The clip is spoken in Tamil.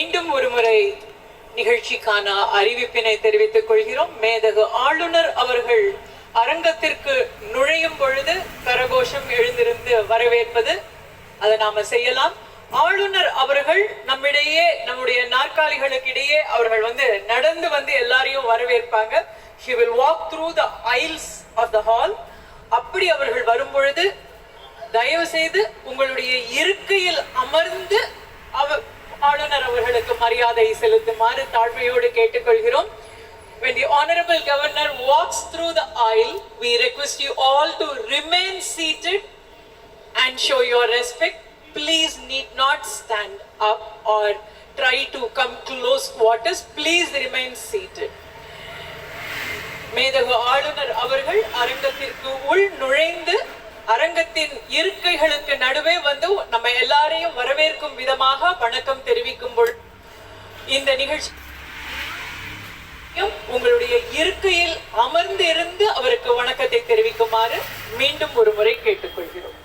மீண்டும் ஒருமுறை நிகழ்ச்சிக்கான அறிவிப்பினை தெரிவித்துக் கொள்கிறோம். மேதகு ஆளுநர் அவர்கள் அரங்கத்திற்கு நுழையும் பொழுது கரகோஷம் எழுந்திருந்து வரவேற்பது அதை நாம செய்யலாம். ஆளுநர் அவர்கள் நம்மிடையே நம்முடைய நாற்காலிகளுக்கு இடையே அவர்கள் நடந்து எல்லாரையும் வரவேற்பாங்க. She will walk through the aisles of the hall. அப்படி அவர்கள் வரும் பொழுது தயவு செய்து உங்களுடைய இருக்கையில் அமர்ந்து ஆளுநர் அவர்களுக்கு மரியாதை செலுத்துமாறு தாழ்மையோடு கேட்டுக்கொள்கிறோம். When the Honorable Governor walks through the aisle, we request you all to remain seated and show your respect. Please need not stand up or try to come close quarters. Please remain seated. மேதகு ஆளுநர் அவர்கள் அரங்கத்திற்கு உள் நுழைந்து அரங்கத்தின் இருக்கைகளுக்கு நடுவே நம்ம எல்லாரையும் வரவேற்கும் விதமாக வணக்கம் தெரிவிக்கும் பொழுது இந்த நிகழ்ச்சி உங்களுடைய இருக்கையில் அமர்ந்து இருந்து அவருக்கு வணக்கத்தை தெரிவிக்குமாறு மீண்டும் ஒரு முறை கேட்டுக்கொள்கிறோம்.